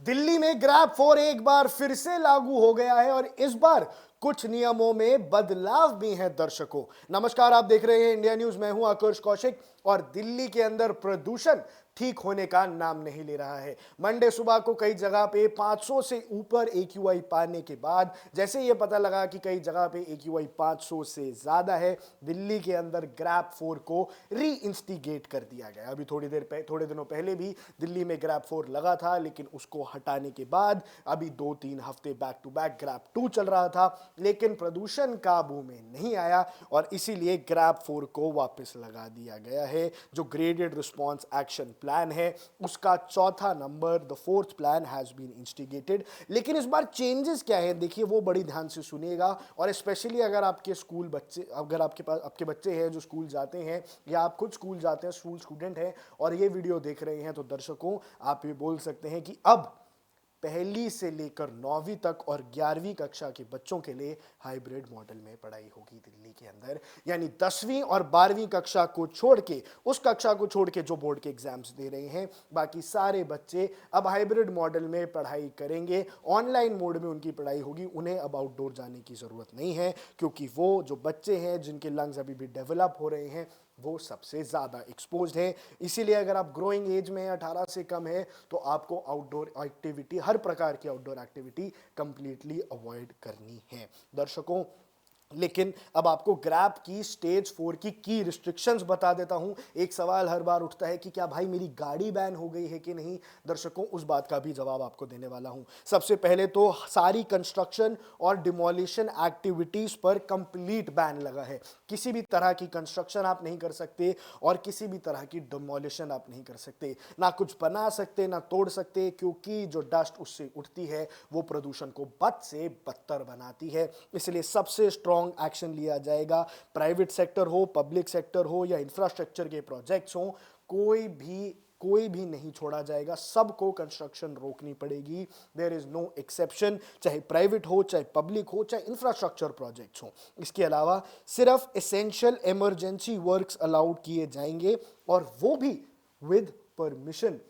दिल्ली में ग्रैब 4 एक बार फिर से लागू हो गया है और इस बार कुछ नियमों में बदलाव भी हैं दर्शकों। नमस्कार, आप देख रहे हैं इंडिया न्यूज। मैं हूं आकर्ष कौशिक और दिल्ली के अंदर प्रदूषण ठीक होने का नाम नहीं ले रहा है। मंडे सुबह को कई जगह पे 500 से ऊपर एक्यूआई पाने के बाद जैसे ये पता लगा कि कई जगह पे एक्यूआई 500 से ज्यादा है, दिल्ली के अंदर ग्रैब 4 को री इंस्टिगेट कर दिया गया। अभी थोड़े दिनों पहले भी दिल्ली में ग्रैब 4 लगा था, लेकिन उसको हटाने के बाद अभी 2-3 हफ्ते बैक टू बैक ग्रैब 2 चल रहा था, लेकिन प्रदूषण काबू में नहीं आया और इसीलिए ग्रैब 4 को वापस लगा दिया गया है। जो ग्रेडेड रिस्पॉन्स एक्शन प्लान है उसका चौथा number, the fourth plan has been instigated. लेकिन इस बार चेंजेस क्या है, देखिए वो बड़ी ध्यान से सुनिएगा। और स्पेशली अगर आपके स्कूल बच्चे, अगर आपके पास आपके बच्चे हैं जो स्कूल जाते हैं या आप खुद स्कूल जाते हैं, स्कूल स्टूडेंट हैं और ये वीडियो देख रहे हैं, तो दर्शकों आप ये बोल सकते हैं कि अब पहली से लेकर 9वीं तक और 11वीं कक्षा के बच्चों के लिए हाइब्रिड मॉडल में पढ़ाई होगी दिल्ली के अंदर। यानी 10वीं और 12वीं कक्षा को छोड़ के, उस कक्षा को छोड़ के जो बोर्ड के एग्जाम्स दे रहे हैं, बाकी सारे बच्चे अब हाइब्रिड मॉडल में पढ़ाई करेंगे। ऑनलाइन मोड में उनकी पढ़ाई होगी। उन्हें अब आउटडोर जाने की जरूरत नहीं है, क्योंकि वो जो बच्चे हैं जिनके लंग्स अभी भी डेवलप हो रहे हैं वो सबसे ज़्यादा एक्सपोज्ड है। इसीलिए अगर आप ग्रोइंग एज में 18 से कम है तो आपको आउटडोर एक्टिविटी, हर प्रकार की आउटडोर एक्टिविटी कंप्लीटली अवॉइड करनी है दर्शकों। लेकिन अब आपको ग्रैब की स्टेज 4 की रिस्ट्रिक्शंस बता देता हूं। एक सवाल हर बार उठता है कि क्या भाई मेरी गाड़ी बैन हो गई है कि नहीं। दर्शकों, उस बात का भी जवाब आपको देने वाला हूं। सबसे पहले तो सारी कंस्ट्रक्शन और डिमोलिशन एक्टिविटीज पर कंप्लीट बैन लगा है। किसी भी तरह की कंस्ट्रक्शन आप नहीं कर सकते और किसी भी तरह की डिमोलिशन आप नहीं कर सकते, ना कुछ बना सकते ना तोड़ सकते, क्योंकि जो डस्ट उससे उठती है वो प्रदूषण को बद से बदतर बनाती है। इसलिए सबसे स्ट्रॉन्ग एक्शन लिया जाएगा। प्राइवेट सेक्टर हो, पब्लिक सेक्टर हो या इंफ्रास्ट्रक्चर के प्रोजेक्ट्स हो, कोई भी नहीं छोड़ा जाएगा। सबको कंस्ट्रक्शन रोकनी पड़ेगी। देयर इज नो एक्सेप्शन, चाहे प्राइवेट हो, चाहे पब्लिक हो, चाहे इंफ्रास्ट्रक्चर प्रोजेक्ट्स हो। इसके अलावा सिर्फ एसेंशियल इमरजेंसी वर्क्स अलाउड किए जाएंगे और वो भी विद परमिशन।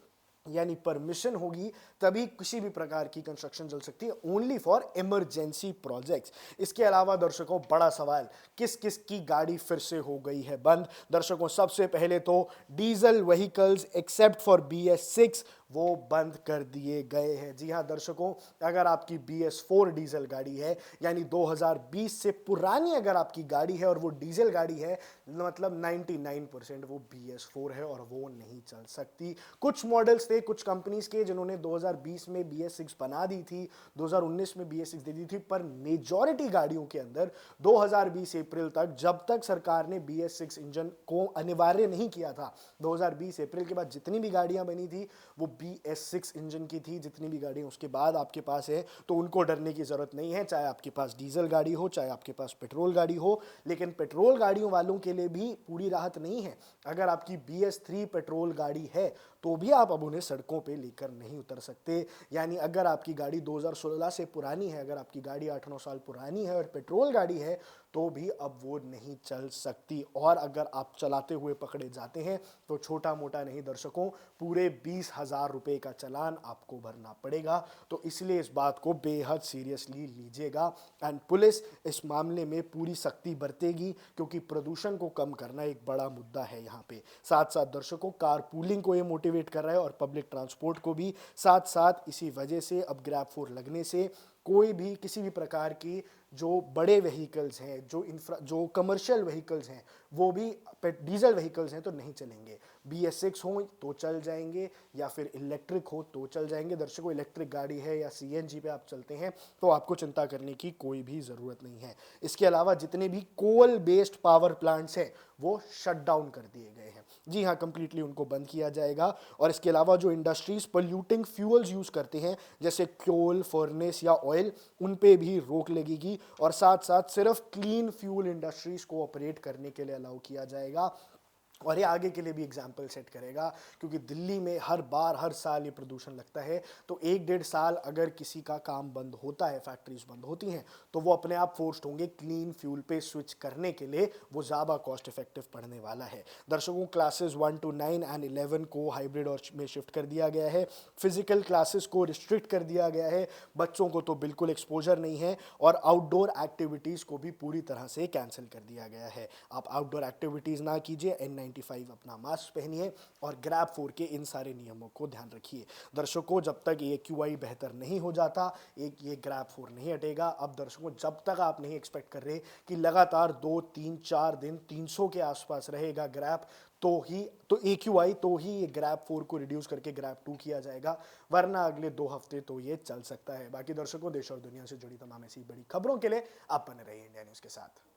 यानी परमिशन होगी तभी किसी भी प्रकार की कंस्ट्रक्शन चल सकती है, ओनली फॉर इमरजेंसी प्रोजेक्ट्स। इसके अलावा दर्शकों, बड़ा सवाल, किस किस की गाड़ी फिर से हो गई है बंद। दर्शकों, सबसे पहले तो diesel vehicles except for BS6 वो बंद कर दिए गए हैं। जी हां दर्शकों, अगर आपकी BS4 डीजल गाड़ी है, यानी 2020 से पुरानी अगर आपकी गाड़ी है और वो डीजल गाड़ी है, मतलब 99% वो BS4 है और वो नहीं चल सकती। कुछ मॉडल्स थे कुछ कंपनीज के जिन्होंने 2020 में BS6 बना दी थी, 2019 में BS6 दे दी थी, पर मेजॉरिटी गाड़ियों के अंदर 2020 अप्रैल तक, जब तक सरकार ने BS6 इंजन को अनिवार्य नहीं किया था, 2020 अप्रैल के बाद जितनी भी गाड़ियां बनी थी वो BS6 इंजन की थी। जितनी भी गाड़ियां उसके बाद आपके पास है तो उनको डरने की जरूरत नहीं है, चाहे आपके पास डीजल गाड़ी हो, चाहे आपके पास पेट्रोल गाड़ी हो। लेकिन पेट्रोल गाड़ियों वालों के लिए भी पूरी राहत नहीं है। अगर आपकी BS3 पेट्रोल गाड़ी है तो भी आप अब उन्हें सड़कों पे लेकर नहीं उतर सकते। यानी अगर आपकी गाड़ी 2016 से पुरानी है, अगर आपकी गाड़ी 8-9 साल पुरानी है और पेट्रोल गाड़ी है, तो भी अब वो नहीं चल सकती। और अगर आप चलाते हुए पकड़े जाते हैं तो छोटा मोटा नहीं दर्शकों, पूरे 20,000 रुपए का चालान आपको भरना पड़ेगा। तो इसलिए इस बात को बेहद सीरियसली लीजिएगा एंड पुलिस इस मामले में पूरी सख्ती बरतेगी, क्योंकि प्रदूषण को कम करना एक बड़ा मुद्दा है यहाँ पे। साथ साथ दर्शकों, कार पूलिंग को ये मोटिवेट कर रहा है और पब्लिक ट्रांसपोर्ट को भी। साथ साथ इसी वजह से अब ग्रैब 4 लगने से कोई भी किसी भी प्रकार की जो बड़े व्हीकल्स हैं, जो कमर्शियल व्हीकल्स हैं, वो भी डीजल व्हीकल्स हैं तो नहीं चलेंगे। BS6 हो तो चल जाएंगे या फिर इलेक्ट्रिक हो तो चल जाएंगे। दर्शकों, इलेक्ट्रिक गाड़ी है या CNG पे आप चलते हैं तो आपको चिंता करने की कोई भी ज़रूरत नहीं है। इसके अलावा जितने भी कोल बेस्ड पावर प्लांट्स हैं वो शट डाउन कर दिए गए हैं। जी हाँ, कंप्लीटली उनको बंद किया जाएगा। और इसके अलावा जो इंडस्ट्रीज पोल्यूटिंग फ्यूल्स यूज़ करते हैं, जैसे कोल, फर्नेस या ऑयल, उन पे भी रोक लगेगी। और साथ साथ सिर्फ क्लीन फ्यूल इंडस्ट्रीज को ऑपरेट करने के लिए अलाउ किया जाएगा। और ये आगे के लिए भी एग्जाम्पल सेट करेगा, क्योंकि दिल्ली में हर बार हर साल ये प्रदूषण लगता है। तो 1-1.5 साल अगर किसी का काम बंद होता है, फैक्ट्रीज बंद होती हैं, तो वो अपने आप फोर्स्ड होंगे क्लीन फ्यूल पे स्विच करने के लिए। वो ज़्यादा कॉस्ट इफेक्टिव पड़ने वाला है। दर्शकों, क्लासेस 1 to 9 एंड 11 को हाइब्रिड और में शिफ्ट कर दिया गया है। फिजिकल क्लासेस को रिस्ट्रिक्ट कर दिया गया है। बच्चों को तो बिल्कुल एक्सपोजर नहीं है, और आउटडोर एक्टिविटीज़ को भी पूरी तरह से कैंसिल कर दिया गया है। आप आउटडोर एक्टिविटीज़ ना कीजिए, N95 अपना मास्क पहनिए, और ग्रैब 4 के इन सारे नियमों को ध्यान रखिए। दर्शकों, जब तक ये QI बेहतर नहीं हो जाता, ये ग्रैब 4 नहीं हटेगा। अब दर्शकों, जब तक आप नहीं एक्सपेक्ट कर रहे कि लगातार 2-3-4 दिन 300 के आसपास रहेगा ग्रैब, तो AQI तो ही ये ग्रैब 4 को रिड्यूस करके ग्रैब 2 किया जाएगा, वरना अगले 2 हफ्ते तो ये चल सकता है। बाकी दर्शकों, देश और दुनिया से जुड़ी तमाम ऐसी बड़ी खबरों के लिए आप बने रहिए इंडिया न्यूज़ के साथ।